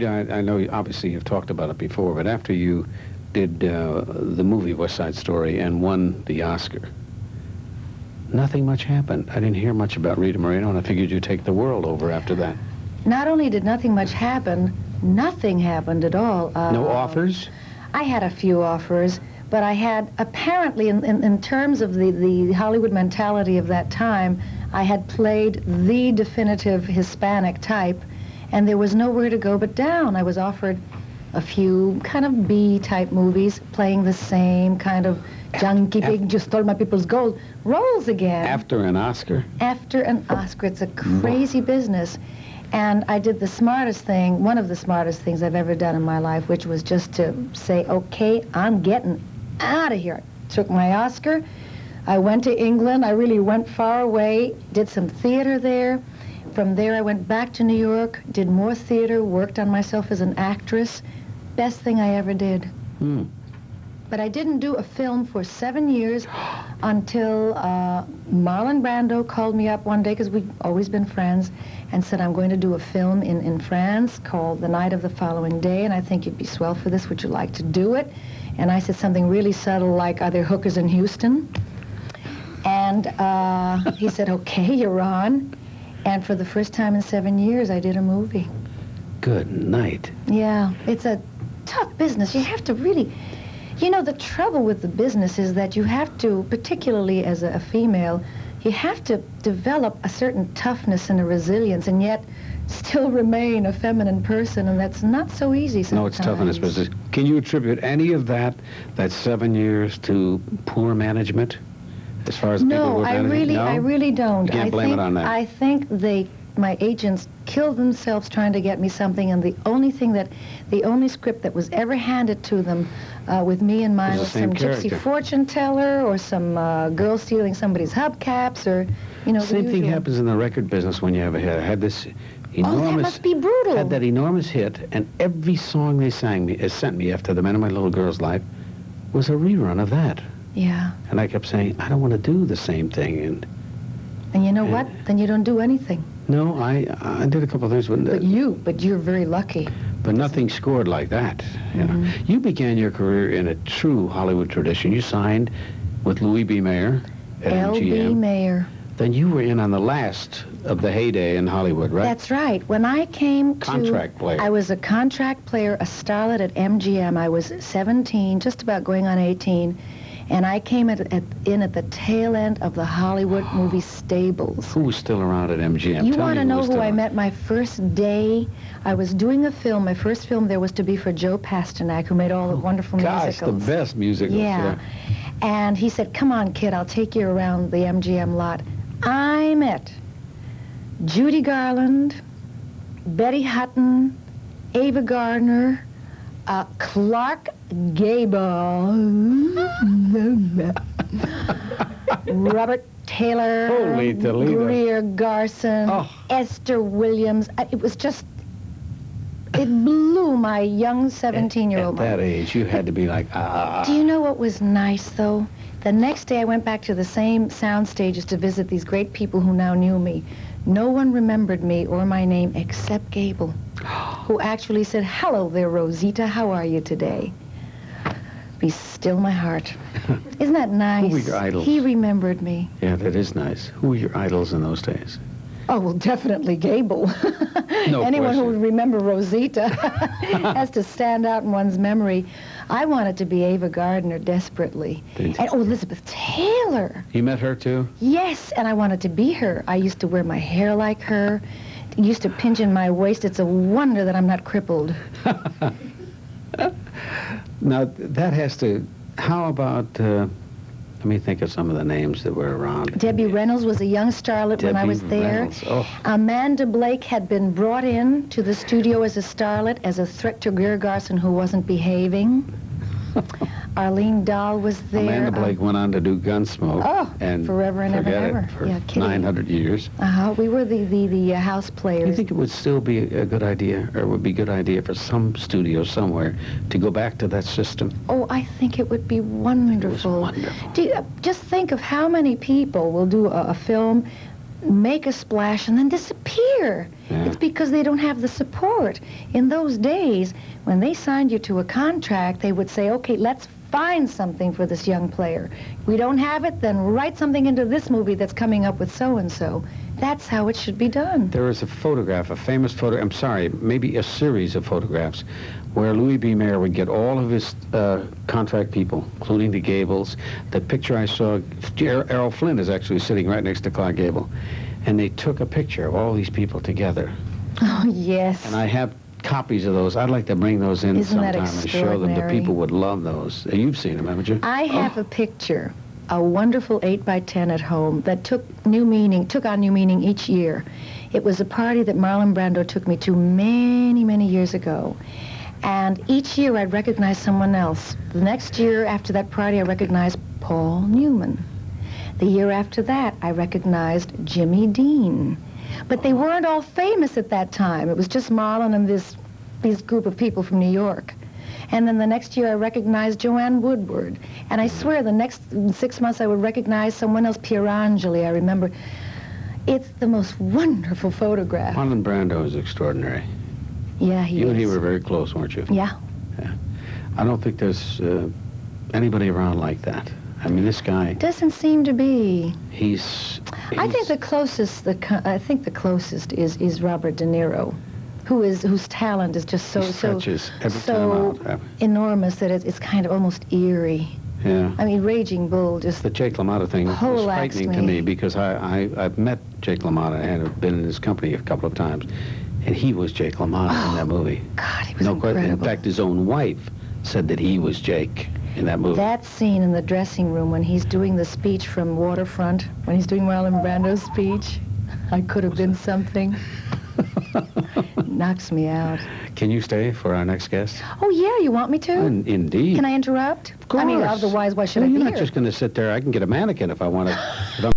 Rita, I know obviously you've talked about it before, but after you did the movie West Side Story and won the Oscar, nothing much happened. I didn't hear much about Rita Moreno, and I figured you'd take the world over after that. Not only did nothing much happen, nothing happened at all. No offers? I had a few offers, but I had, apparently, in terms of the Hollywood mentality of that time, I had played the definitive Hispanic type, and there was nowhere to go but down. I was offered a few kind of B-type movies, playing the same kind of junkie pig, just stole my people's gold roles again. After an Oscar? After an Oscar. It's a crazy business. And I did the smartest thing, one of the smartest things I've ever done in my life, which was just to say, okay, I'm getting out of here. I took my Oscar. I went to England. I really went far away, did some theater there. From there, I went back to New York, did more theater, worked on myself as an actress. Best thing I ever did. But I didn't do a film for 7 years until Marlon Brando called me up one day, because we'd always been friends, and said, I'm going to do a film in France called The Night of the Following Day, and I think you'd be swell for this. Would you like to do it? And I said something really subtle like, are there hookers in Houston? And he said, okay, you're on. And for the first time in 7 years, I did a movie. Good night. Yeah, it's a tough business. You have to really... You know, the trouble with the business is that you have to, particularly as a female, you have to develop a certain toughness and a resilience, and yet still remain a feminine person, and that's not so easy sometimes. No, it's tough in this business. Can you attribute any of that 7 years, to poor management? As far as people who were managing? No, I really don't. You can't blame it on that. I think my agents killed themselves trying to get me something, and the only script that was ever handed to them with me in mind was some gypsy fortune teller, or some girl stealing somebody's hubcaps, or, you know, Same thing happens in the record business when you have a hit. I had this enormous... Oh, that must be brutal. Had that enormous hit, and every song they sent me after The Men of My Little Girl's Life was a rerun of that. Yeah. And I kept saying, I don't want to do the same thing. And you know what? Then you don't do anything. No, I did a couple of things. But you're very lucky. But nothing scored like that. You know. You began your career in a true Hollywood tradition. You signed with Louis B. Mayer at MGM. L.B. Mayer. Then you were in on the last of the heyday in Hollywood, right? That's right. When I came Contract player. I was a contract player, a starlet at MGM. I was 17, just about going on 18. And I came in at the tail end of the Hollywood movie stables. Who was still around at MGM? You want to know who I met my first day? I was doing a film. My first film there was to be for Joe Pasternak, who made all the wonderful musicals. The best musicals. Yeah. And he said, come on, kid, I'll take you around the MGM lot. I met Judy Garland, Betty Hutton, Ava Gardner, Clark Gable, Robert Taylor, Holy Toledo. Greer Garson, Esther Williams. It was just, it blew my young 17-year-old mind. At that age, you had to be like, Do you know what was nice, though? The next day I went back to the same sound stages to visit these great people who now knew me. No one remembered me or my name except Gable, who actually said, hello there, Rosita, how are you today? Be still my heart. Isn't that nice? Who were your idols? He remembered me. Yeah, that is nice. Who were your idols in those days? Oh, well, definitely Gable. No Anyone question. who would remember Rosita has to stand out in one's memory. I wanted to be Ava Gardner desperately. And Elizabeth Taylor. You met her too? Yes, and I wanted to be her. I used to wear my hair like her. Used to pinch in my waist. It's a wonder that I'm not crippled. Now, that has to... How about... let me think of some of the names that were around. Debbie Reynolds was a young starlet when I was there. Amanda Blake had been brought in to the studio as a starlet, as a threat to Greer Garson, who wasn't behaving. Arlene Dahl was there. Amanda Blake went on to do Gunsmoke. And forever and ever and ever. For 900 years. We were the house players. Do you think it would still be a good idea, or would be a good idea for some studio somewhere to go back to that system? Oh, I think it would be wonderful. It was wonderful. Just think of how many people will do a film make a splash and then disappear. Yeah. It's because they don't have the support. In those days, when they signed you to a contract, they would say, okay, let's find something for this young player. We don't have it, then write something into this movie that's coming up with so-and-so. That's how it should be done. There is a photograph, a famous photo, I'm sorry, maybe a series of photographs, where Louis B. Mayer would get all of his contract people, including the Gables. The picture I saw, Errol Flynn is actually sitting right next to Clark Gable, and they took a picture of all these people together. Oh, yes. And I have copies of those. I'd like to bring those in Isn't that sometime and show them. The extraordinary? people would love those. You've seen them, haven't you? I have a picture, a wonderful 8x10 at home that took on new meaning each year. It was a party that Marlon Brando took me to many, many years ago. And each year I'd recognize someone else. The next year after that party, I recognized Paul Newman. The year after that, I recognized Jimmy Dean. But they weren't all famous at that time. It was just Marlon and this group of people from New York. And then the next year I recognized Joanne Woodward. And I swear the next 6 months I would recognize someone else, Pierangeli, I remember. It's the most wonderful photograph. Marlon Brando is extraordinary. Yeah, he is. You and he were very close, weren't you? Yeah. Yeah. I don't think there's anybody around like that. I mean, this guy, Doesn't seem to be. I think the closest, is Robert De Niro, whose talent is just so stretches every time out. enormous that it's kind of almost eerie. Yeah. I mean, Raging Bull just The Jake LaMotta thing was poleaxed frightening to me because I've met Jake LaMotta and have been in his company a couple of times, and he was Jake LaMotta in that movie. God, he was No question. incredible. In fact, his own wife said that he was Jake in that movie. That scene in the dressing room when he's doing the speech from Waterfront, when he's doing Marlon Brando's speech, I could have been something. Knocks me out. Can you stay for our next guest? Oh, yeah, you want me to? Indeed. Can I interrupt? Of course. I mean, otherwise, why should No, I be you're here? not just going to sit there. I can get a mannequin if I want to.